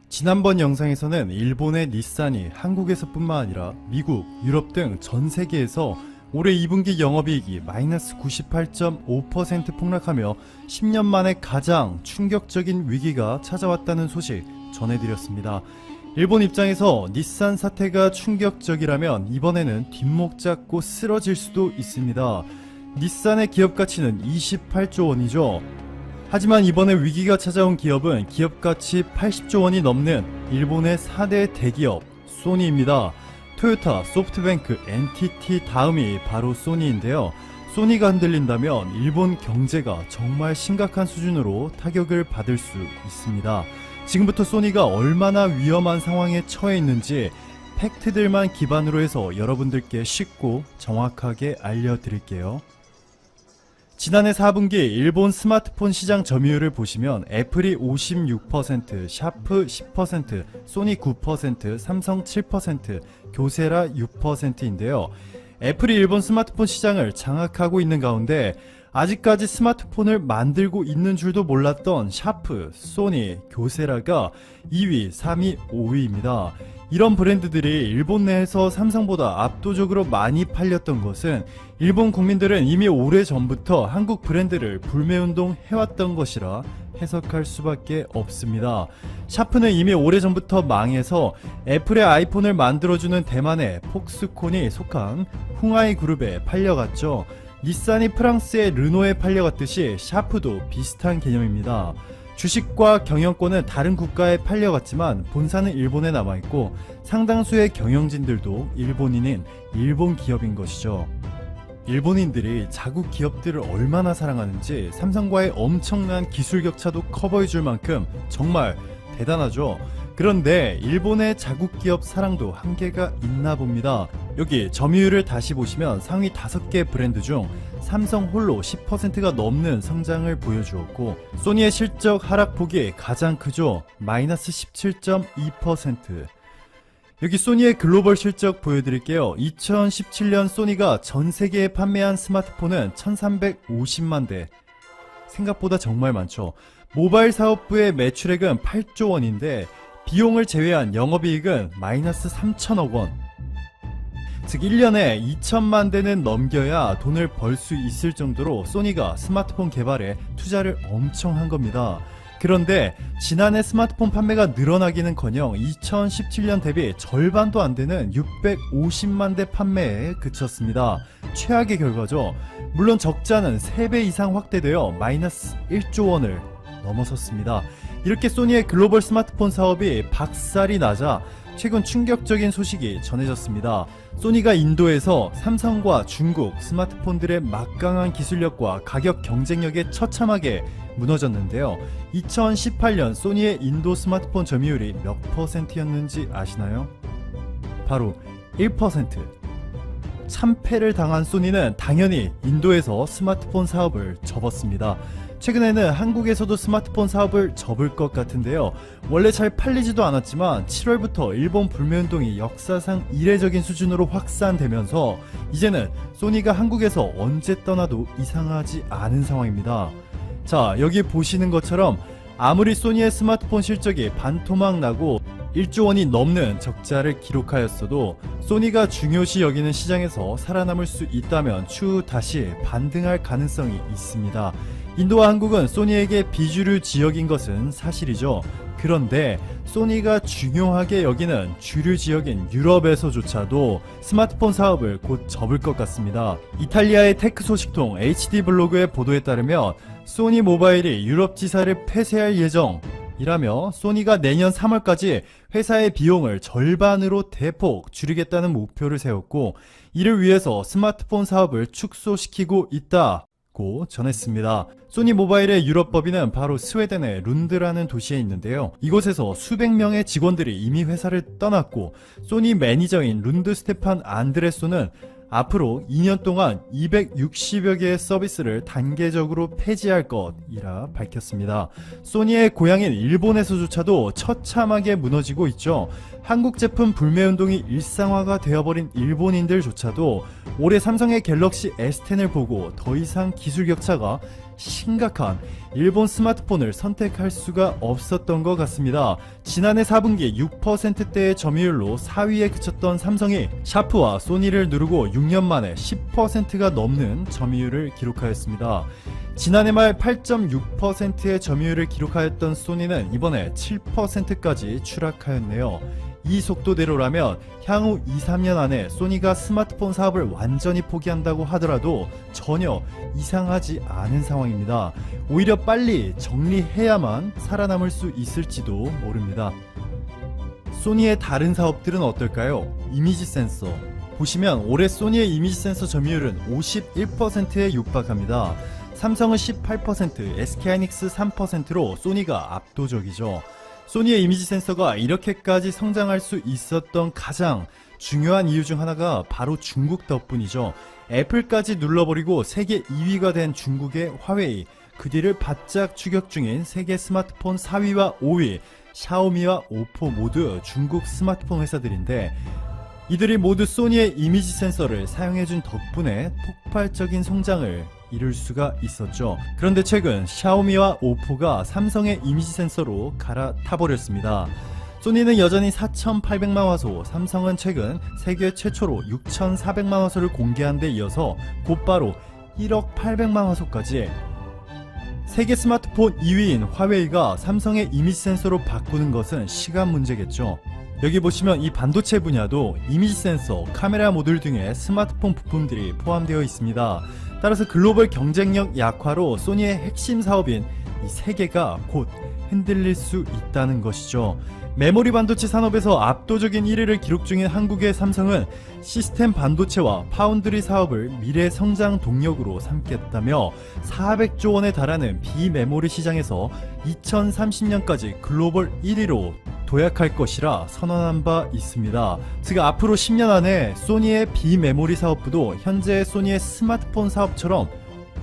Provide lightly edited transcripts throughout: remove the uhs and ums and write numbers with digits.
지난번 영상에서는 일본의 닛산이 한국에서뿐만 아니라 미국, 유럽 등 전 세계에서 올해 2분기 영업이익이 마이너스 98.5% 폭락하며 10년 만에 가장 충격적인 위기가 찾아왔다는 소식 전해드렸습니다. 일본 입장에서 닛산 사태가 충격적이라면 이번에는 뒷목 잡고 쓰러질 수도 있습니다. 닛산의 기업 가치는 28조 원이죠. 하지만 이번에 위기가 찾아온 기업은 기업가치 80조 원이 넘는 일본의 4대 대기업 소니입니다. 토요타, 소프트뱅크, NTT 다음이 바로 소니인데요. 소니가 흔들린다면 일본 경제가 정말 심각한 수준으로 타격을 받을 수 있습니다. 지금부터 소니가 얼마나 위험한 상황에 처해 있는지 팩트들만 기반으로 해서 여러분들께 쉽고 정확하게 알려드릴게요. 지난해 4분기 일본 스마트폰 시장 점유율을 보시면 애플이 56%, 샤프 10%, 소니 9%, 삼성 7%, 교세라 6%인데요. 애플이 일본 스마트폰 시장을 장악하고 있는 가운데 아직까지 스마트폰을 만들고 있는 줄도 몰랐던 샤프, 소니, 교세라가 2위, 3위, 5위입니다. 이런 브랜드들이 일본 내에서 삼성보다 압도적으로 많이 팔렸던 것은 일본 국민들은 이미 오래전부터 한국 브랜드를 불매운동 해왔던 것이라 해석할 수밖에 없습니다. 샤프는 이미 오래전부터 망해서 애플의 아이폰을 만들어주는 대만의 폭스콘이 속한 흥하이 그룹에 팔려갔죠. 닛산이 프랑스의 르노에 팔려갔듯이 샤프도 비슷한 개념입니다. 주식과 경영권은 다른 국가에 팔려갔지만 본사는 일본에 남아있고 상당수의 경영진들도 일본인인 일본 기업인 것이죠. 일본인들이 자국 기업들을 얼마나 사랑하는지 삼성과의 엄청난 기술 격차도 커버해줄 만큼 정말 대단하죠. 그런데 일본의 자국 기업 사랑도 한계가 있나 봅니다. 여기 점유율을 다시 보시면 상위 5개 브랜드 중 삼성 홀로 10%가 넘는 성장을 보여주었고 소니의 실적 하락폭이 가장 크죠. 마이너스 17.2%. 여기 소니의 글로벌 실적 보여드릴게요. 2017년 소니가 전 세계에 판매한 스마트폰은 1350만 대. 생각보다 정말 많죠. 모바일 사업부의 매출액은 8조 원인데 비용을 제외한 영업이익은 마이너스 3천억 원. 즉 1년에 2천만 대는 넘겨야 돈을 벌 수 있을 정도로 소니가 스마트폰 개발에 투자를 엄청 한 겁니다. 그런데 지난해 스마트폰 판매가 늘어나기는커녕 2017년 대비 절반도 안 되는 650만 대 판매에 그쳤습니다. 최악의 결과죠. 물론 적자는 3배 이상 확대되어 마이너스 1조 원을 넘어섰습니다. 이렇게 소니의 글로벌 스마트폰 사업이 박살이 나자 최근 충격적인 소식이 전해졌습니다. 소니가 인도에서 삼성과 중국 스마트폰들의 막강한 기술력과 가격 경쟁력에 처참하게 무너졌는데요. 2018년 소니의 인도 스마트폰 점유율이 몇 %였는지 아시나요? 바로 1%. 참패를 당한 소니는 당연히 인도에서 스마트폰 사업을 접었습니다. 최근에는 한국에서도 스마트폰 사업을 접을 것 같은데요. 원래 잘 팔리지도 않았지만 7월부터 일본 불매운동이 역사상 이례적인 수준으로 확산되면서 이제는 소니가 한국에서 언제 떠나도 이상하지 않은 상황입니다. 자, 여기 보시는 것처럼 아무리 소니의 스마트폰 실적이 반토막 나고 1조 원이 넘는 적자를 기록하였어도 소니가 중요시 여기는 시장에서 살아남을 수 있다면 추후 다시 반등할 가능성이 있습니다. 인도와 한국은 소니에게 비주류 지역인 것은 사실이죠. 그런데 소니가 중요하게 여기는 주류 지역인 유럽에서조차도 스마트폰 사업을 곧 접을 것 같습니다. 이탈리아의 테크 소식통 HD블로그의 보도에 따르면 소니 모바일이 유럽 지사를 폐쇄할 예정이라며 소니가 내년 3월까지 회사의 비용을 절반으로 대폭 줄이겠다는 목표를 세웠고 이를 위해서 스마트폰 사업을 축소시키고 있다고 전했습니다. 소니 모바일의 유럽 법인은 바로 스웨덴의 룬드라는 도시에 있는데요. 이곳에서 수백 명의 직원들이 이미 회사를 떠났고 소니 매니저인 룬드 스테판 안드레소는 앞으로 2년 동안 260여 개의 서비스를 단계적으로 폐지할 것이라 밝혔습니다. 소니의 고향인 일본에서조차도 처참하게 무너지고 있죠. 한국 제품 불매운동이 일상화가 되어버린 일본인들조차도 올해 삼성의 갤럭시 S10을 보고 더 이상 기술 격차가 심각한 일본 스마트폰을 선택할 수가 없었던 것 같습니다. 지난해 4분기 6%대의 점유율로 4위에 그쳤던 삼성이 샤프와 소니를 누르고 6년 만에 10%가 넘는 점유율을 기록하였습니다. 지난해 말 8.6%의 점유율을 기록하였던 소니는 이번에 7%까지 추락하였네요. 이 속도대로라면 향후 2-3년 안에 소니가 스마트폰 사업을 완전히 포기한다고 하더라도 전혀 이상하지 않은 상황입니다. 오히려 빨리 정리해야만 살아남을 수 있을지도 모릅니다. 소니의 다른 사업들은 어떨까요? 이미지 센서. 보시면 올해 소니의 이미지 센서 점유율은 51%에 육박합니다. 삼성은 18%, SK하이닉스 3%로 소니가 압도적이죠. 소니의 이미지 센서가 이렇게까지 성장할 수 있었던 가장 중요한 이유 중 하나가 바로 중국 덕분이죠. 애플까지 눌러버리고 세계 2위가 된 중국의 화웨이, 그 뒤를 바짝 추격 중인 세계 스마트폰 4위와 5위, 샤오미와 오포 모두 중국 스마트폰 회사들인데 이들이 모두 소니의 이미지 센서를 사용해준 덕분에 폭발적인 성장을 이룰 수가 있었죠. 그런데 최근 샤오미와 오포가 삼성의 이미지 센서로 갈아타버렸습니다. 소니는 여전히 4,800만 화소, 삼성은 최근 세계 최초로 6,400만 화소를 공개한 데 이어서 곧바로 1억 800만 화소까지 세계 스마트폰 2위인 화웨이가 삼성의 이미지 센서로 바꾸는 것은 시간 문제겠죠. 여기 보시면 이 반도체 분야도 이미지 센서, 카메라 모듈 등의 스마트폰 부품들이 포함되어 있습니다. 따라서 글로벌 경쟁력 약화로 소니의 핵심 사업인 이 세 개가 곧 흔들릴 수 있다는 것이죠. 메모리 반도체 산업에서 압도적인 1위를 기록 중인 한국의 삼성은 시스템 반도체와 파운드리 사업을 미래 성장 동력으로 삼겠다며 400조 원에 달하는 비메모리 시장에서 2030년까지 글로벌 1위로 도약할 것이라 선언한 바 있습니다. 즉 앞으로 10년 안에 소니의 비메모리 사업부도 현재 소니의 스마트폰 사업처럼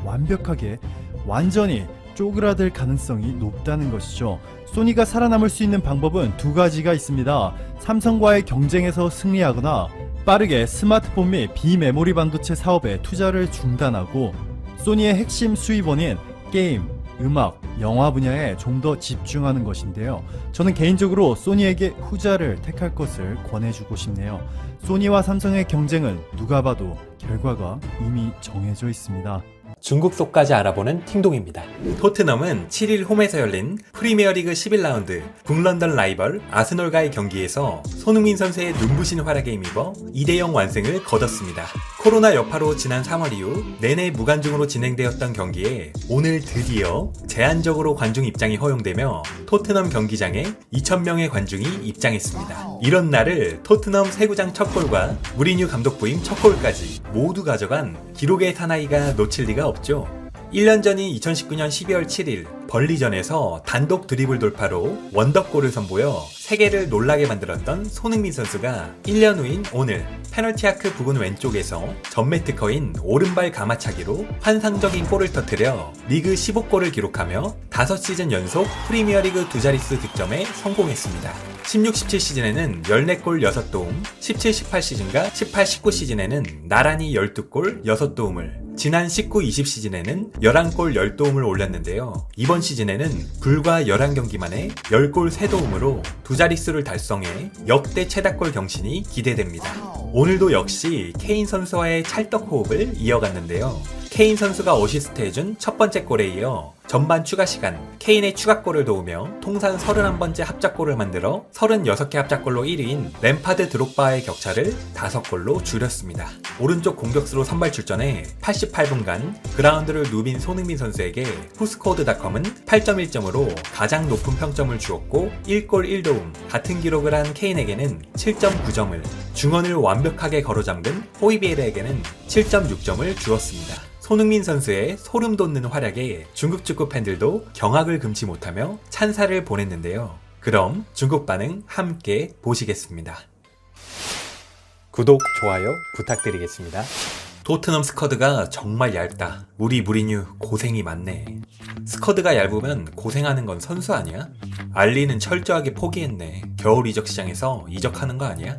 완벽하게 완전히 쪼그라들 가능성이 높다는 것이죠. 소니가 살아남을 수 있는 방법은 두 가지가 있습니다. 삼성과의 경쟁에서 승리하거나 빠르게 스마트폰 및 비메모리 반도체 사업에 투자를 중단하고 소니의 핵심 수입원인 게임, 음악, 영화 분야에 좀 더 집중하는 것인데요. 저는 개인적으로 소니에게 후자를 택할 것을 권해주고 싶네요. 소니와 삼성의 경쟁은 누가 봐도 결과가 이미 정해져 있습니다. 중국 속까지 알아보는 팅동입니다. 토트넘은 7일 홈에서 열린 프리미어리그 11라운드 북런던 라이벌 아스널과의 경기에서 손흥민 선수의 눈부신 활약에 힘입어 2대0 완승을 거뒀습니다. 코로나 여파로 지난 3월 이후 내내 무관중으로 진행되었던 경기에 오늘 드디어 제한적으로 관중 입장이 허용되며 토트넘 경기장에 2,000명의 관중이 입장했습니다. 이런 날을 토트넘 새구장 첫 골과 무리뉴 감독 부임 첫 골까지 모두 가져간 기록의 사나이가 놓칠 리가 없죠. 1년 전인 2019년 12월 7일 벌리전에서 단독 드리블 돌파로 원더골을 선보여 세계를 놀라게 만들었던 손흥민 선수가 1년 후인 오늘 페널티 아크 부근 왼쪽에서 전매 특허인 오른발 가마차기로 환상적인 골을 터뜨려 리그 15골을 기록하며 5시즌 연속 프리미어리그 두 자릿수 득점에 성공했습니다. 16-17 시즌에는 14골 6도움, 17-18 시즌과 18-19 시즌에는 나란히 12골 6도움을, 지난 19-20 시즌에는 11골 10도움을 올렸는데요. 이번 시즌에는 불과 11경기 만에 10골 3도움으로 두 자릿수를 달성해 역대 최다골 경신이 기대됩니다. 오늘도 역시 케인 선수와의 찰떡 호흡을 이어갔는데요. 케인 선수가 어시스트 해준 첫 번째 골에 이어 전반 추가 시간 케인의 추가골을 도우며 통산 31번째 합작골을 만들어 36개 합작골로 1위인 램파드 드록바의 격차를 5골로 줄였습니다. 오른쪽 공격수로 선발 출전해 88분간 그라운드를 누빈 손흥민 선수에게 후스코드닷컴은 8.1점으로 가장 높은 평점을 주었고 1골 1도움 같은 기록을 한 케인에게는 7.9점을, 중원을 완벽하게 걸어잠근 호이비에르에게는 7.6점을 주었습니다. 손흥민 선수의 소름 돋는 활약에 중국 축구 팬들도 경악을 금치 못하며 찬사를 보냈는데요. 그럼 중국 반응 함께 보시겠습니다. 구독, 좋아요 부탁드리겠습니다. 토트넘 스쿼드가 정말 얇다. 우리 무리뉴 고생이 많네. 스쿼드가 얇으면 고생하는 건 선수 아니야? 알리는 철저하게 포기했네. 겨울 이적 시장에서 이적하는 거 아니야?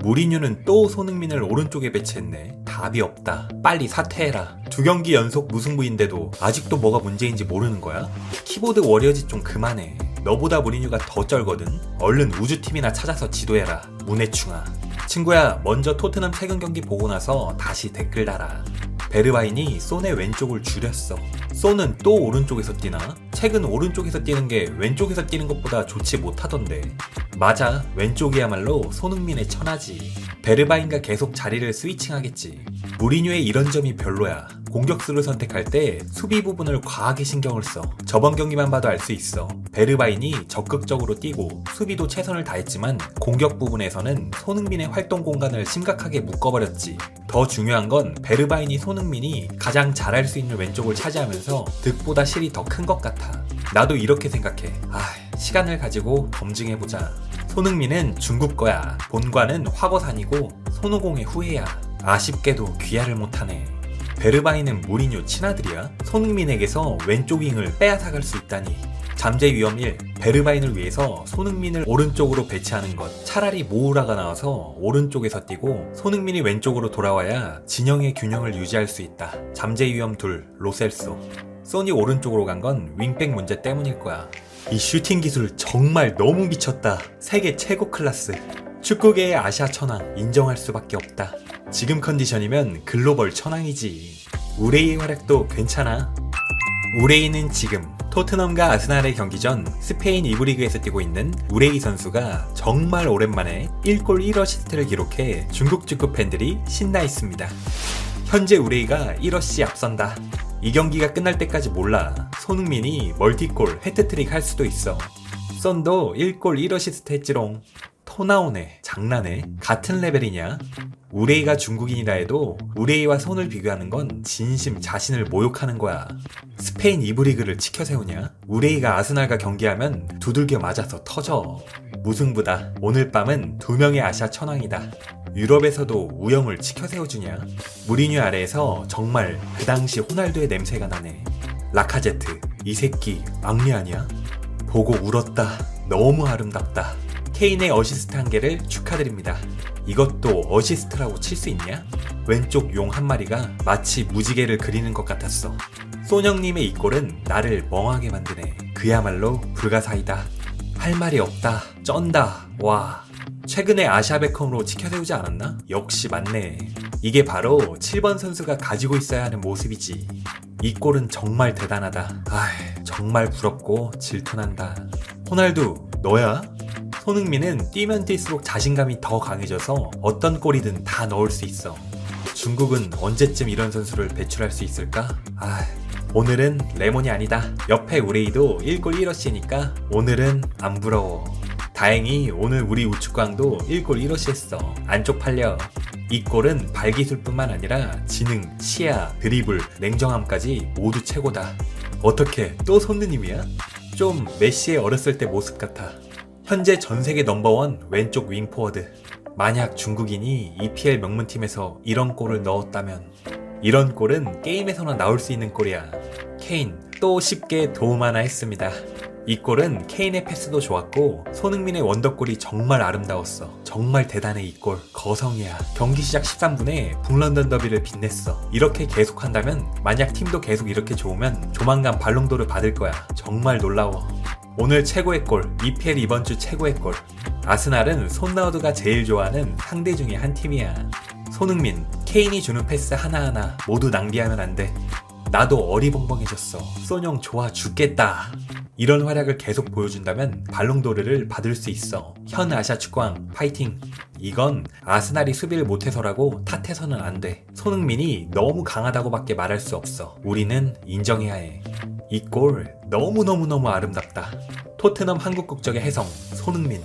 무리뉴는 또 손흥민을 오른쪽에 배치했네. 답이 없다. 빨리 사퇴해라. 2경기 연속 무승부인데도 아직도 뭐가 문제인지 모르는 거야? 키보드 워리어짓 좀 그만해. 너보다 무리뉴가 더 쩔거든. 얼른 우주팀이나 찾아서 지도해라. 문해충아. 친구야, 먼저 토트넘 최근 경기 보고 나서 다시 댓글 달아. 베르바인이 손의 왼쪽을 줄였어. 손은 또 오른쪽에서 뛰나? 최근 오른쪽에서 뛰는 게 왼쪽에서 뛰는 것보다 좋지 못하던데. 맞아, 왼쪽이야말로 손흥민의 천하지. 베르바인과 계속 자리를 스위칭하겠지. 무리뉴의 이런 점이 별로야. 공격수를 선택할 때 수비 부분을 과하게 신경을 써. 저번 경기만 봐도 알 수 있어. 베르바인이 적극적으로 뛰고 수비도 최선을 다했지만 공격 부분에서는 손흥민의 활동 공간을 심각하게 묶어버렸지. 더 중요한 건 베르바인이 손흥민이 가장 잘할 수 있는 왼쪽을 차지하면서 득보다 실이 더 큰 것 같아. 나도 이렇게 생각해. 시간을 가지고 검증해보자. 손흥민은 중국 거야. 본관은 화거산이고 손오공의 후예야. 아쉽게도 귀화를 못하네. 베르바인은 무리뉴 친아들이야? 손흥민에게서 왼쪽 윙을 빼앗아갈 수 있다니. 잠재 위험 1. 베르바인을 위해서 손흥민을 오른쪽으로 배치하는 것. 차라리 모우라가 나와서 오른쪽에서 뛰고 손흥민이 왼쪽으로 돌아와야 진영의 균형을 유지할 수 있다. 잠재 위험 2. 로셀소. 손이 오른쪽으로 간 건 윙백 문제 때문일 거야. 이 슈팅 기술 정말 너무 미쳤다. 세계 최고 클래스. 축구계의 아시아 천왕 인정할 수밖에 없다. 지금 컨디션이면 글로벌 천왕이지. 우레이의 활약도 괜찮아. 우레이는 지금 토트넘과 아스날의 경기 전 스페인 2부 리그에서 뛰고 있는 우레이 선수가 정말 오랜만에 1골 1어시스트를 기록해 중국 축구 팬들이 신나 있습니다. 현재 우레이가 1어시 앞선다. 이 경기가 끝날 때까지 몰라. 손흥민이 멀티골 해트트릭 할 수도 있어. 썬도 1골 1어시스트 했지롱. 토 나오네. 장난해? 같은 레벨이냐? 우레이가 중국인이라 해도 우레이와 손을 비교하는 건 진심 자신을 모욕하는 거야. 스페인 2부 리그를 치켜세우냐? 우레이가 아스날과 경기하면 두들겨 맞아서 터져. 무승부다. 오늘 밤은 2명의 아시아 천왕이다. 유럽에서도 우영을 치켜세워주냐? 무리뉴 아래에서 정말 그 당시 호날두의 냄새가 나네. 라카제트, 이 새끼 막내 아니야? 보고 울었다. 너무 아름답다. 케인의 어시스트 1개를 축하드립니다. 이것도 어시스트라고 칠 수 있냐? 왼쪽 용 한 마리가 마치 무지개를 그리는 것 같았어. 소영님의 이 골은 나를 멍하게 만드네. 그야말로 불가사의다. 할 말이 없다. 쩐다. 와. 최근에 아시아 베컴으로 치켜세우지 않았나? 역시 맞네. 이게 바로 7번 선수가 가지고 있어야 하는 모습이지. 이 골은 정말 대단하다. 정말 부럽고 질투난다. 호날두, 너야? 손흥민은 뛰면 뛸수록 자신감이 더 강해져서 어떤 골이든 다 넣을 수 있어. 중국은 언제쯤 이런 선수를 배출할 수 있을까? 오늘은 레몬이 아니다. 옆에 우레이도 1골 1어시니까 오늘은 안 부러워. 다행히 오늘 우리 우측광도 1골 1어시 했어. 안 쪽팔려. 이 골은 발기술뿐만 아니라 지능, 시야, 드리블, 냉정함까지 모두 최고다. 어떻게 또 손느님이야? 좀 메시의 어렸을 때 모습 같아. 현재 전세계 넘버원 왼쪽 윙포워드. 만약 중국인이 EPL 명문팀에서 이런 골을 넣었다면 이런 골은 게임에서나 나올 수 있는 골이야. 케인 또 쉽게 도움 하나 했습니다. 이 골은 케인의 패스도 좋았고 손흥민의 원더골이 정말 아름다웠어. 정말 대단해. 이 골 거성이야. 경기 시작 13분에 북런던 더비를 빛냈어. 이렇게 계속한다면 만약 팀도 계속 이렇게 좋으면 조만간 발롱도르 받을 거야. 정말 놀라워. 오늘 최고의 골, EPL 이번 주 최고의 골. 아스날은 손나우드가 제일 좋아하는 상대 중에 한 팀이야. 손흥민, 케인이 주는 패스 하나하나 모두 낭비하면 안 돼. 나도 어리벙벙해졌어. 쏘뇽 좋아 죽겠다. 이런 활약을 계속 보여준다면 발롱도르를 받을 수 있어. 현 아시아 축구왕 파이팅. 이건 아스날이 수비를 못해서라고 탓해서는 안 돼. 손흥민이 너무 강하다고밖에 말할 수 없어. 우리는 인정해야 해. 이 골 너무너무너무 아름답다. 토트넘 한국 국적의 혜성 손흥민.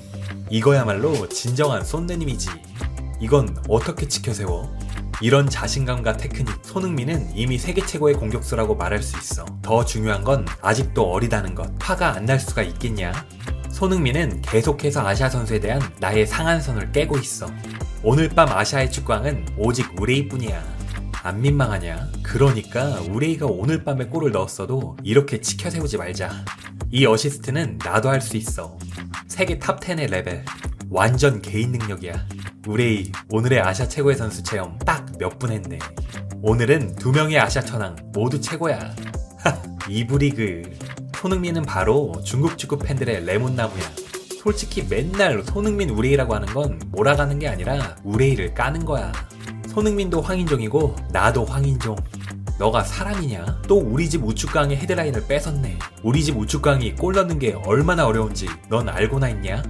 이거야말로 진정한 손느님이지. 이건 어떻게 치켜세워? 이런 자신감과 테크닉, 손흥민은 이미 세계 최고의 공격수라고 말할 수 있어. 더 중요한 건 아직도 어리다는 것. 화가 안 날 수가 있겠냐? 손흥민은 계속해서 아시아 선수에 대한 나의 상한선을 깨고 있어. 오늘 밤 아시아의 축구왕은 오직 우레이뿐이야. 안 민망하냐? 그러니까 우레이가 오늘 밤에 골을 넣었어도 이렇게 치켜세우지 말자. 이 어시스트는 나도 할 수 있어. 세계 탑 10의 레벨. 완전 개인 능력이야. 우레이 오늘의 아시아 최고의 선수 체험 딱 몇 분 했네. 오늘은 2명의 아시아 천왕 모두 최고야. 이브리그. 손흥민은 바로 중국 축구 팬들의 레몬나무야. 솔직히 맨날 손흥민 우레이라고 하는 건 몰아가는 게 아니라 우레이를 까는 거야. 손흥민도 황인종이고 나도 황인종. 너가 사람이냐? 또 우리 집 우측강의 헤드라인을 뺏었네. 우리 집 우측강이 골 넣는 게 얼마나 어려운지 넌 알고나 있냐?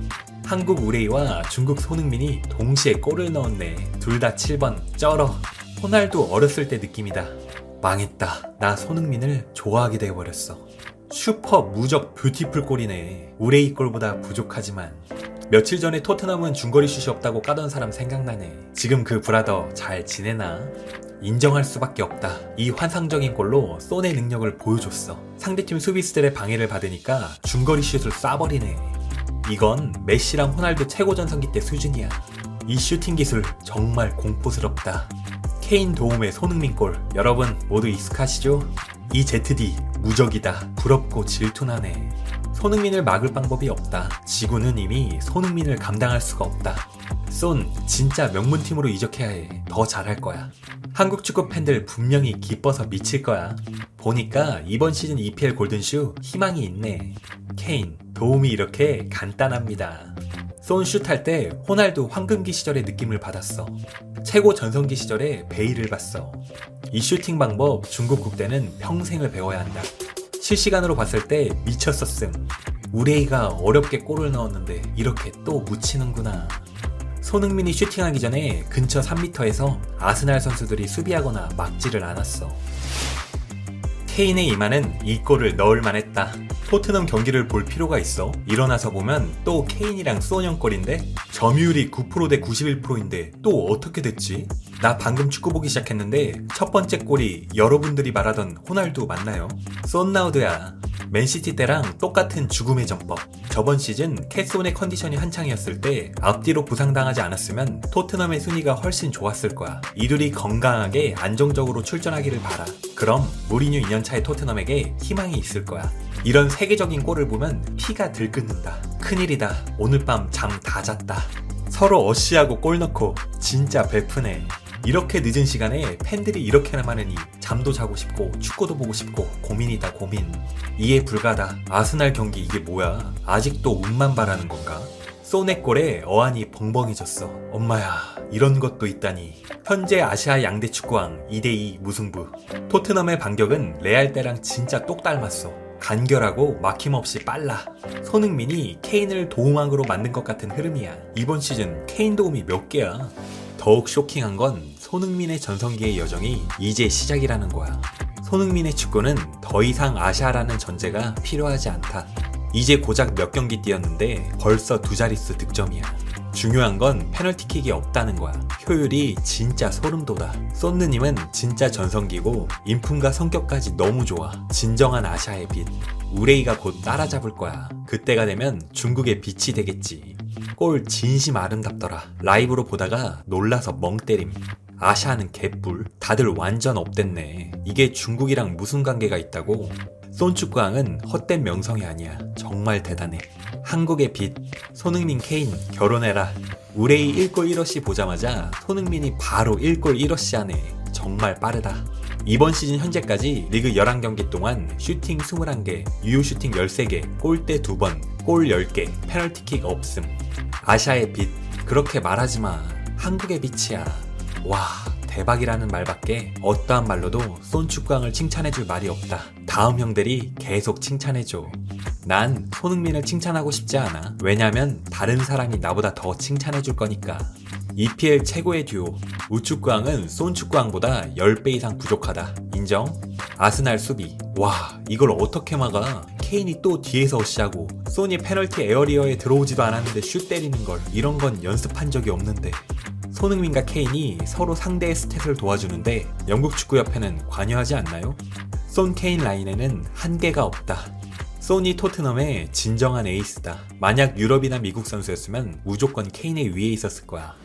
한국 우레이와 중국 손흥민이 동시에 골을 넣었네. 둘 다 7번 쩔어. 호날두 어렸을 때 느낌이다. 망했다. 나 손흥민을 좋아하게 되어버렸어. 슈퍼 무적 뷰티풀 골이네. 우레이 골보다 부족하지만. 며칠 전에 토트넘은 중거리 슛이 없다고 까던 사람 생각나네. 지금 그 브라더 잘 지내나? 인정할 수밖에 없다. 이 환상적인 골로 쏜의 능력을 보여줬어. 상대팀 수비수들의 방해를 받으니까 중거리 슛을 쏴버리네. 이건 메시랑 호날두 최고 전성기 때 수준이야. 이 슈팅 기술 정말 공포스럽다. 케인 도움의 손흥민 골 여러분 모두 익숙하시죠? 이 ZD 무적이다. 부럽고 질투나네. 손흥민을 막을 방법이 없다. 지구는 이미 손흥민을 감당할 수가 없다. 쏜 진짜 명문팀으로 이적해야 해. 더 잘할 거야. 한국 축구 팬들 분명히 기뻐서 미칠 거야. 보니까 이번 시즌 EPL 골든슈 희망이 있네. 케인 도움이 이렇게 간단합니다. 쏜 슛할 때 호날두 황금기 시절의 느낌을 받았어. 최고 전성기 시절에 베일을 봤어. 이 슈팅 방법 중국 국대는 평생을 배워야 한다. 실시간으로 봤을 때 미쳤었음. 우레이가 어렵게 골을 넣었는데 이렇게 또 묻히는구나. 손흥민이 슈팅하기 전에 근처 3m에서 아스날 선수들이 수비하거나 막지를 않았어. 케인의 이마는 이 골을 넣을 만했다. 토트넘 경기를 볼 필요가 있어. 일어나서 보면 또 케인이랑 쏘형 골인데 점유율이 9% 대 91%인데 또 어떻게 됐지? 나 방금 축구 보기 시작했는데 첫 번째 골이 여러분들이 말하던 호날두 맞나요? 쏜나우드야. 맨시티 때랑 똑같은 죽음의 전법. 저번 시즌 캐스온의 컨디션이 한창이었을 때 앞뒤로 부상당하지 않았으면 토트넘의 순위가 훨씬 좋았을 거야. 이들이 건강하게 안정적으로 출전하기를 바라. 그럼 무리뉴 2년차의 토트넘에게 희망이 있을 거야. 이런 세계적인 골을 보면 피가 들끓는다. 큰일이다. 오늘 밤 잠 다 잤다. 서로 어시하고 골 넣고 진짜 베프네. 이렇게 늦은 시간에 팬들이 이렇게나 많으니 잠도 자고 싶고 축구도 보고 싶고 고민이다 고민. 이해 불가다. 아스날 경기 이게 뭐야? 아직도 운만 바라는 건가? 쏘네 골에 어안이 벙벙해졌어. 엄마야 이런 것도 있다니. 현재 아시아 양대 축구왕 2대2 무승부. 토트넘의 반격은 레알 때랑 진짜 똑 닮았어. 간결하고 막힘없이 빨라. 손흥민이 케인을 도움왕으로 만든 것 같은 흐름이야. 이번 시즌 케인 도움이 몇 개야? 더욱 쇼킹한 건 손흥민의 전성기의 여정이 이제 시작이라는 거야. 손흥민의 축구는 더 이상 아시아라는 전제가 필요하지 않다. 이제 고작 몇 경기 뛰었는데 벌써 2자릿수 득점이야. 중요한 건 페널티킥이 없다는 거야. 효율이 진짜 소름 돋아. 쏜느님은 진짜 전성기고 인품과 성격까지 너무 좋아. 진정한 아시아의 빛. 우레이가 곧 따라잡을 거야. 그때가 되면 중국의 빛이 되겠지. 골 진심 아름답더라. 라이브로 보다가 놀라서 멍 때림. 아시아는 개뿔. 다들 완전 업됐네. 이게 중국이랑 무슨 관계가 있다고? 쏜축구왕은 헛된 명성이 아니야. 정말 대단해. 한국의 빛. 손흥민 케인 결혼해라. 우레이 1골 1어시 보자마자 손흥민이 바로 1골 1어시 하네. 정말 빠르다. 이번 시즌 현재까지 리그 11경기 동안 슈팅 21개, 유효 슈팅 13개, 골대 2번, 골 10개, 페널티킥 없음. 아시아의 빛. 그렇게 말하지마. 한국의 빛이야. 와 대박이라는 말밖에 어떠한 말로도 쏜축구왕을 칭찬해줄 말이 없다. 다음 형들이 계속 칭찬해줘. 난 손흥민을 칭찬하고 싶지 않아. 왜냐면 다른 사람이 나보다 더 칭찬해줄 거니까. EPL 최고의 듀오. 우축구왕은 쏜축구왕보다 10배 이상 부족하다. 인정? 아스날 수비. 와 이걸 어떻게 막아. 케인이 또 뒤에서 어시하고 쏜이 페널티 에어리어에 들어오지도 않았는데 슛 때리는 걸. 이런 건 연습한 적이 없는데. 손흥민과 케인이 서로 상대의 스탯을 도와주는데 영국 축구협회는 관여하지 않나요? 쏜 케인 라인에는 한계가 없다. 쏜이 토트넘의 진정한 에이스다. 만약 유럽이나 미국 선수였으면 무조건 케인의 위에 있었을 거야.